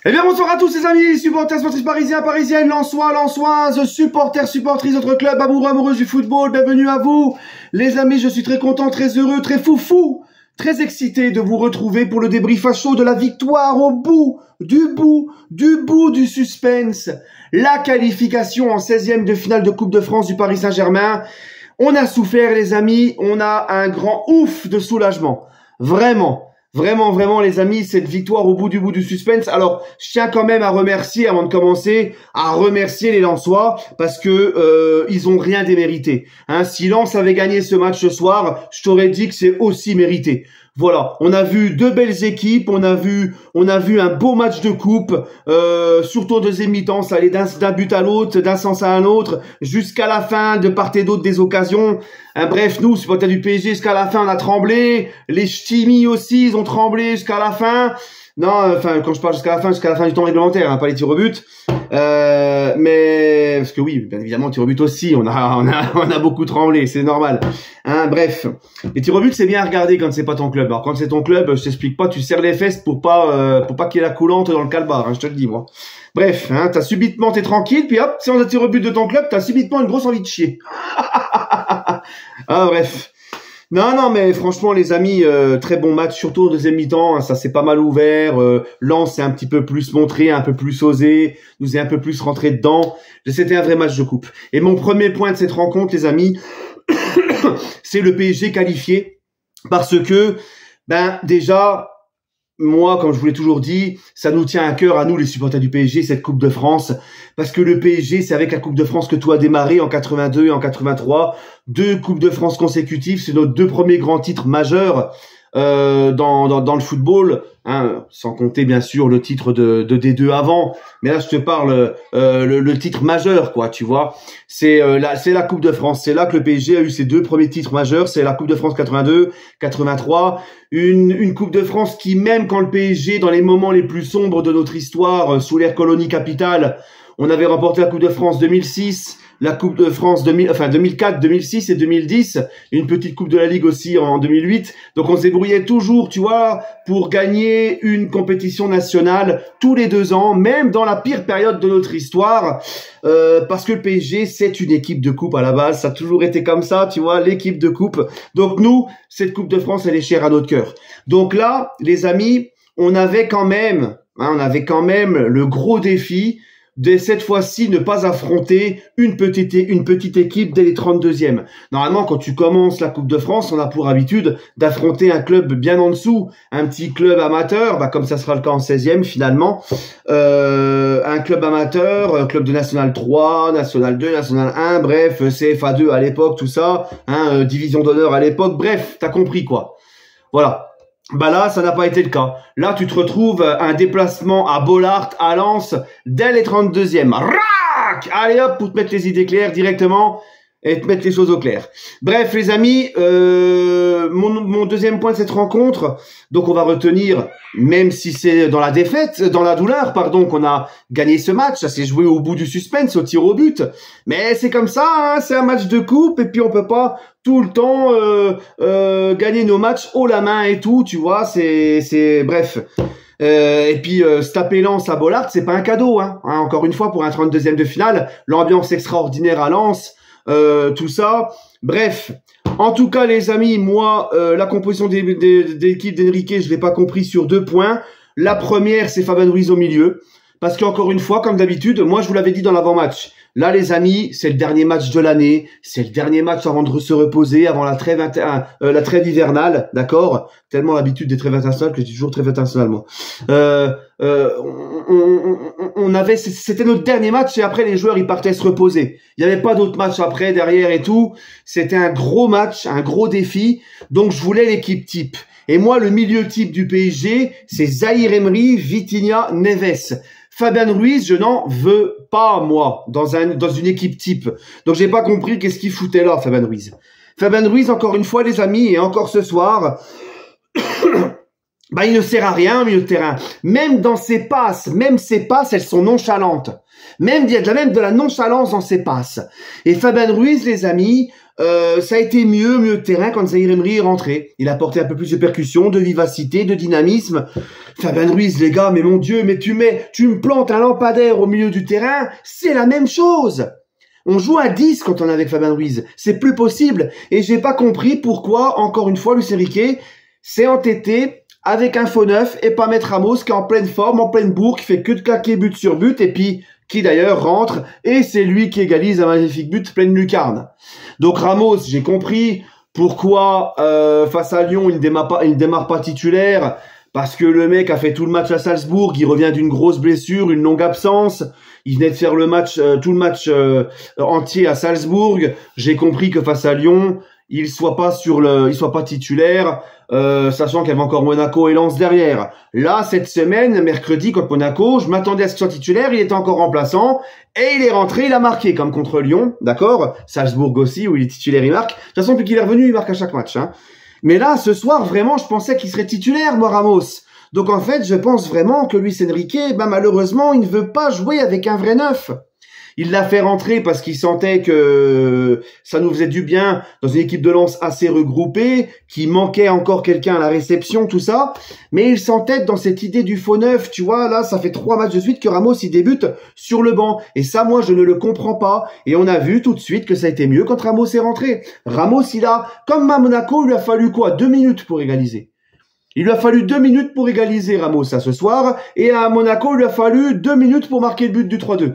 Eh bien bonsoir à tous les amis, supporters, sportifs parisiens, parisiennes, lensois, lensoises, supporters, supportrices, autres clubs, amoureux, amoureuses du football, bienvenue à vous. Les amis, je suis très content, très heureux, très foufou, très excité de vous retrouver pour le débrief à chaud de la victoire au bout du suspense. La qualification en 16e de finale de Coupe de France du Paris Saint-Germain. On a souffert les amis, on a un grand ouf de soulagement. Vraiment. Vraiment, les amis, cette victoire au bout du suspense. Alors, je tiens quand même à remercier, avant de commencer, à remercier les Lensois parce que ils ont rien démérité. Hein, si Lens avait gagné ce match ce soir, je t'aurais dit que c'est aussi mérité. Voilà, on a vu deux belles équipes, on a vu un beau match de coupe, surtout en deuxième mi-temps, ça allait d'un but à l'autre, d'un sens à un autre, jusqu'à la fin, de part et d'autre des occasions. Bref, nous, supporters du PSG, jusqu'à la fin, on a tremblé. Les ch'timis aussi, ils ont tremblé jusqu'à la fin. Non, enfin, quand je parle jusqu'à la fin du temps réglementaire, hein, pas les tirs au but. Mais parce que oui, bien évidemment, tirs au but aussi, on a beaucoup tremblé, c'est normal. Hein, bref, les tirs au but, c'est bien à regarder quand c'est pas ton club. Alors quand c'est ton club, je t'explique pas, tu serres les fesses pour pas qu'il y ait la coulante dans le calbar, hein, je te le dis moi. Bref, hein, t'es tranquille, puis hop, si on a tir au but de ton club, t'as subitement une grosse envie de chier. Ah bref. Non, mais franchement, les amis, très bon match, surtout au deuxième mi-temps, hein, ça s'est pas mal ouvert. Lens s'est un petit peu plus montré, un peu plus osé, nous est un peu plus rentré dedans. C'était un vrai match de coupe. Et mon premier point de cette rencontre, les amis, c'est le PSG qualifié, parce que, déjà, moi, comme je vous l'ai toujours dit, ça nous tient à cœur à nous, les supporters du PSG, cette Coupe de France, parce que le PSG, c'est avec la Coupe de France que tout a démarré en 82 et en 83. 2 Coupes de France consécutives, c'est nos 2 premiers grands titres majeurs dans le football, hein, sans compter bien sûr le titre de D2 avant, mais là je te parle le titre majeur, quoi, tu vois. C'est la Coupe de France, c'est là que le PSG a eu ses 2 premiers titres majeurs, c'est la Coupe de France 82, 83, une Coupe de France qui, même quand le PSG, dans les moments les plus sombres de notre histoire, sous l'ère colonie capitale, on avait remporté la Coupe de France 2006, la Coupe de France 2004, 2006 et 2010, et une petite Coupe de la Ligue aussi en 2008. Donc on se débrouillait toujours, tu vois, pour gagner une compétition nationale tous les 2 ans, même dans la pire période de notre histoire, parce que le PSG, c'est une équipe de coupe à la base, ça a toujours été comme ça, tu vois, l'équipe de coupe. Donc nous, cette Coupe de France, elle est chère à notre cœur. Donc là, les amis, on avait quand même le gros défi de cette fois-ci ne pas affronter une petite équipe dès les 32e. Normalement, quand tu commences la Coupe de France, on a pour habitude d'affronter un club bien en dessous, un petit club amateur, comme ça sera le cas en 16e finalement, un club amateur, club de National 3, National 2, National 1, bref, CFA 2 à l'époque, tout ça, hein, division d'honneur à l'époque, bref, t'as compris quoi. Voilà. Là, ça n'a pas été le cas. Là, tu te retrouves un déplacement à Bollaert, à Lens, dès les 32e. Rac! Allez hop, pour te mettre les idées claires directement et te mettre les choses au clair. Bref, les amis, mon deuxième point de cette rencontre, donc on va retenir, même si c'est dans la défaite, dans la douleur, pardon, qu'on a gagné ce match, ça s'est joué au bout du suspense, au tir au but, mais c'est comme ça, hein, c'est un match de coupe, et puis on peut pas tout le temps gagner nos matchs haut la main et tout, tu vois, bref. Et puis se taper Lens à Bollaert, c'est pas un cadeau, hein. Encore une fois, pour un 32e de finale, l'ambiance extraordinaire à Lens, tout ça. Bref, en tout cas les amis, moi la composition des l'équipe d'Enrique, je l'ai pas compris sur 2 points. La première, c'est Fabien Ruiz au milieu, parce qu'encore une fois, comme d'habitude, moi je vous l'avais dit dans l'avant-match, là les amis, c'est le dernier match de l'année, c'est le dernier match avant de se reposer, avant la trêve hivernale, d'accord, tellement l'habitude des trêves internationales que je dis toujours trêve internationale moi. C'était notre dernier match et après les joueurs ils partaient se reposer. Il n'y avait pas d'autres matchs après, derrière et tout. C'était un gros match, un gros défi. Donc je voulais l'équipe type. Et moi, le milieu type du PSG, c'est Zahir Emery, Vitinha, Neves. Fabien Ruiz, je n'en veux pas, moi, dans une équipe type. Donc j'ai pas compris qu'est-ce qu'il foutait là, Fabien Ruiz. Fabien Ruiz, encore une fois, les amis, et encore ce soir, il ne sert à rien au milieu de terrain. Même dans ses passes, elles sont nonchalantes. Il y a de la nonchalance dans ses passes. Et Fabien Ruiz, les amis, Ça a été mieux de terrain quand Zahir Emery est rentré. Il a apporté un peu plus de percussion, de vivacité, de dynamisme. Fabien Ruiz, les gars, mais mon Dieu, mais tu me plantes un lampadaire au milieu du terrain, c'est la même chose. On joue à 10 quand on est avec Fabien Ruiz. C'est plus possible. Et j'ai pas compris pourquoi, encore une fois, Luis Enrique s'est entêté avec un faux neuf et pas mettre Ramos qui est en pleine forme, en pleine bourre, qui fait que de claquer but sur but et puis qui d'ailleurs rentre et c'est lui qui égalise un magnifique but pleine lucarne. Donc Ramos, j'ai compris pourquoi face à Lyon il ne démarre pas titulaire parce que le mec a fait tout le match à Salzbourg, il revient d'une grosse blessure, une longue absence. Il venait de faire le match, tout le match entier à Salzbourg. J'ai compris que face à Lyon, il soit pas titulaire, sachant qu'il y avait encore Monaco et Lens derrière. Là, cette semaine, mercredi contre Monaco, je m'attendais à ce qu'il soit titulaire, il était encore remplaçant, et il est rentré, il a marqué, comme contre Lyon, d'accord? Salzbourg aussi, où il est titulaire, il marque. De toute façon, depuis qu'il est revenu, il marque à chaque match, hein. Mais là, ce soir, vraiment, je pensais qu'il serait titulaire, moi, Ramos. Donc, en fait, je pense vraiment que Luis Enrique, malheureusement, il ne veut pas jouer avec un vrai neuf. Il l'a fait rentrer parce qu'il sentait que ça nous faisait du bien dans une équipe de Lens assez regroupée, qui manquait encore quelqu'un à la réception, tout ça. Mais il s'entête dans cette idée du faux neuf, tu vois. Là, ça fait 3 matchs de suite que Ramos, il débute sur le banc. Et ça, moi, je ne le comprends pas. Et on a vu tout de suite que ça a été mieux quand Ramos est rentré. Ramos, comme à Monaco, il lui a fallu quoi? 2 minutes pour égaliser. Il lui a fallu 2 minutes pour égaliser Ramos ce soir. Et à Monaco, il lui a fallu 2 minutes pour marquer le but du 3-2.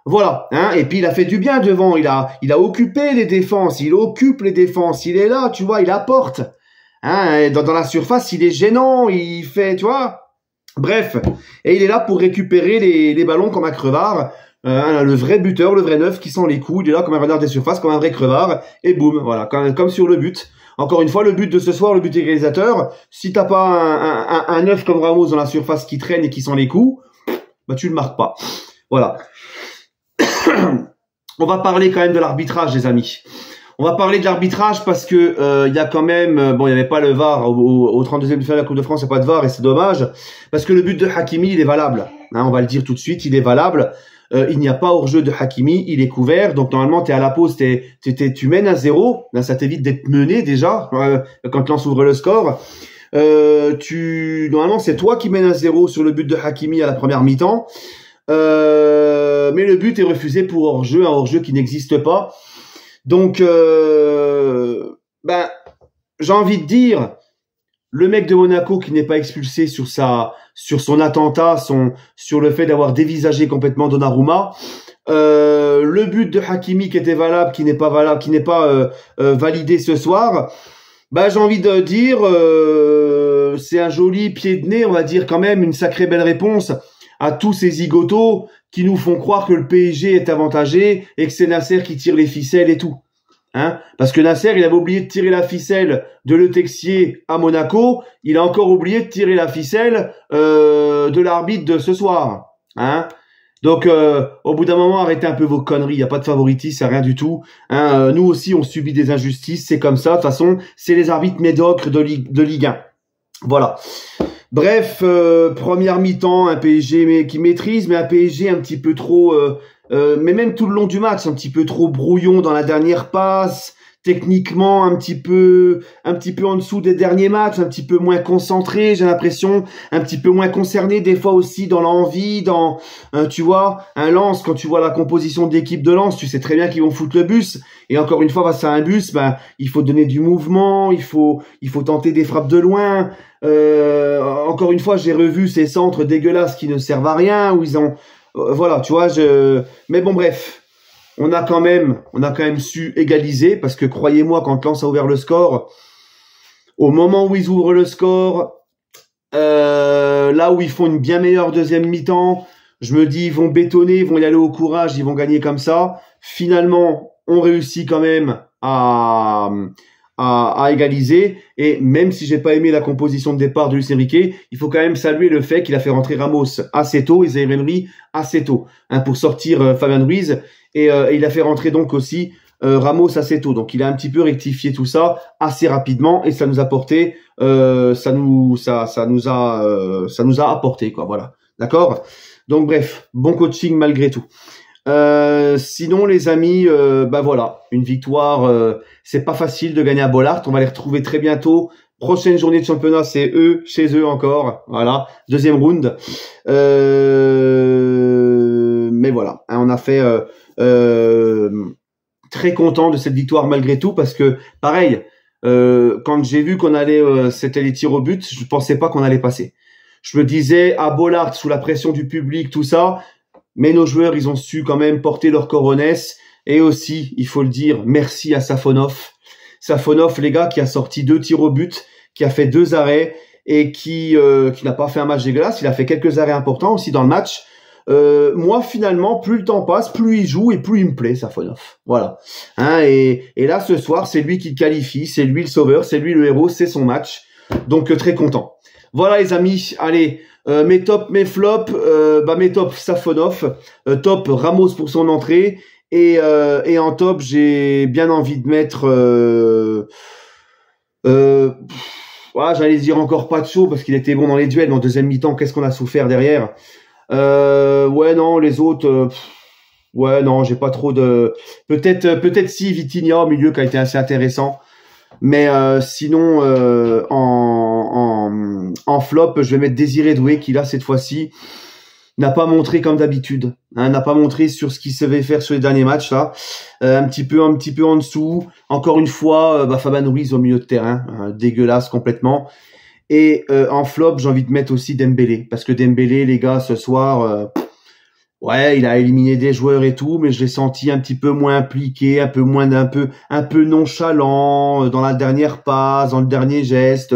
Voilà, hein, et puis il a fait du bien devant, il a occupé les défenses, il occupe les défenses, il est là, tu vois, il apporte, hein, dans la surface, il est gênant, il fait, tu vois, bref, et il est là pour récupérer les ballons comme un crevard, le vrai buteur, le vrai neuf qui sent les coups, il est là comme un renard des surfaces, comme un vrai crevard, et boum, voilà, comme sur le but. Encore une fois, le but de ce soir, le but égalisateur, si t'as pas un neuf comme Ramos dans la surface qui traîne et qui sent les coups, bah tu le marques pas. Voilà. On va parler quand même de l'arbitrage, les amis. On va parler de l'arbitrage parce que il y a quand même, bon, il n'y avait pas le VAR au 32e de finale de la Coupe de France, il n'y a pas de VAR et c'est dommage parce que le but de Hakimi, il est valable. Hein, on va le dire tout de suite, il est valable. Il n'y a pas hors-jeu de Hakimi, il est couvert. Donc normalement, t'es à la pause, tu mènes à 0. Là, ça t'évite d'être mené déjà quand Lens ouvre le score. Normalement, c'est toi qui mènes à 0 sur le but de Hakimi à la première mi-temps. Mais le but est refusé pour hors-jeu, un hors-jeu qui n'existe pas. Donc, j'ai envie de dire, le mec de Monaco qui n'est pas expulsé sur son attentat, sur le fait d'avoir dévisagé complètement Donnarumma, le but de Hakimi qui était valable, qui n'est pas validé ce soir. J'ai envie de dire, c'est un joli pied de nez, on va dire quand même, une sacrée belle réponse à tous ces zigotos qui nous font croire que le PSG est avantagé et que c'est Nasser qui tire les ficelles et tout. Hein? Parce que Nasser, il avait oublié de tirer la ficelle de Le Texier à Monaco, il a encore oublié de tirer la ficelle de l'arbitre de ce soir. Hein? Donc, au bout d'un moment, arrêtez un peu vos conneries, il n'y a pas de favoritisme, c'est rien du tout. Hein? Nous aussi, on subit des injustices, c'est comme ça. De toute façon, c'est les arbitres médiocres de Ligue 1. Voilà. Bref, première mi-temps, un PSG qui maîtrise, mais un PSG un petit peu trop, mais même tout le long du match, un petit peu trop brouillon dans la dernière passe, techniquement un petit peu en dessous des derniers matchs, un petit peu moins concentré, j'ai l'impression, un petit peu moins concerné des fois aussi dans l'envie, tu vois, un Lens, quand tu vois la composition de l'équipe de Lens, tu sais très bien qu'ils vont foutre le bus. Et encore une fois, face à un bus, il faut donner du mouvement, il faut tenter des frappes de loin. Encore une fois, j'ai revu ces centres dégueulasses qui ne servent à rien, où ils ont, voilà, tu vois, mais bon, bref. On a quand même su égaliser parce que croyez-moi, quand Lens a ouvert le score, au moment où ils ouvrent le score, là où ils font une bien meilleure deuxième mi-temps, je me dis ils vont bétonner, ils vont y aller au courage, ils vont gagner comme ça. Finalement, on réussit quand même à égaliser, et même si j'ai pas aimé la composition de départ de Luis Enrique, il faut quand même saluer le fait qu'il a fait rentrer Ramos assez tôt et Zahir Emery assez tôt, hein, pour sortir Fabien Ruiz, et il a fait rentrer donc aussi Ramos assez tôt, donc il a un petit peu rectifié tout ça assez rapidement, et ça nous a apporté, ça nous a apporté, quoi, voilà, d'accord. Donc bref, bon coaching malgré tout. Sinon les amis, bah voilà, une victoire, c'est pas facile de gagner à Bollaert. On va les retrouver très bientôt. Prochaine journée de championnat, c'est eux, chez eux encore. Voilà, deuxième round. Mais voilà, hein, on a fait très content de cette victoire malgré tout parce que pareil, quand j'ai vu qu'on allait, c'était les tirs au but, je pensais pas qu'on allait passer. Je me disais à Bollaert sous la pression du public, tout ça. Mais nos joueurs, ils ont su quand même porter leur coronesse. Et aussi, il faut le dire, merci à Safonov. Safonov, les gars, qui a sorti 2 tirs au but, qui a fait 2 arrêts et qui n'a pas fait un match dégueulasse. Il a fait quelques arrêts importants aussi dans le match. Moi, finalement, plus le temps passe, plus il joue et plus il me plaît, Safonov. Voilà. Hein, et là, ce soir, c'est lui qui qualifie, c'est lui le sauveur, c'est lui le héros, c'est son match. Donc, très content. Voilà, les amis. Allez. Mes tops, mes flops, mes tops Safonov, top Ramos pour son entrée et en top j'ai bien envie de mettre j'allais dire encore Pacho parce qu'il était bon dans les duels, mais en deuxième mi-temps qu'est-ce qu'on a souffert derrière. Ouais non les autres ouais non j'ai pas trop de peut-être si Vitinha au milieu qui a été assez intéressant. Mais sinon, en flop, je vais mettre Désiré Doué qui là cette fois-ci n'a pas montré comme d'habitude, hein, n'a pas montré sur ce qu'il savait faire sur les derniers matchs là, un petit peu en dessous. Encore une fois, Fabien Ruiz au milieu de terrain, dégueulasse complètement. Et en flop, j'ai envie de mettre aussi Dembélé parce que Dembélé, les gars, ce soir. Ouais, il a éliminé des joueurs et tout, mais je l'ai senti un petit peu moins impliqué, un peu nonchalant dans la dernière passe, dans le dernier geste.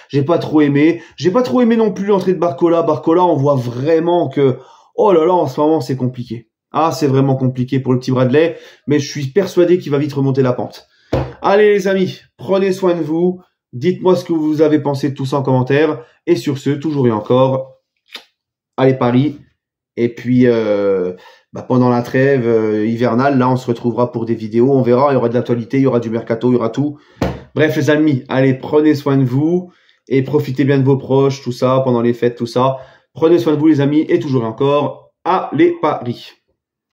J'ai pas trop aimé. J'ai pas trop aimé non plus l'entrée de Barcola. Barcola, on voit vraiment que, oh là là, en ce moment, c'est compliqué. Ah, c'est vraiment compliqué pour le petit Bradley, mais je suis persuadé qu'il va vite remonter la pente. Allez, les amis, prenez soin de vous. Dites-moi ce que vous avez pensé de tout ça en commentaire. Et sur ce, toujours et encore, allez Paris. Et puis, pendant la trêve hivernale, là, on se retrouvera pour des vidéos. On verra, il y aura de l'actualité, il y aura du mercato, il y aura tout. Bref, les amis, allez, prenez soin de vous et profitez bien de vos proches, tout ça, pendant les fêtes, tout ça. Prenez soin de vous, les amis, et toujours et encore, allez Paris.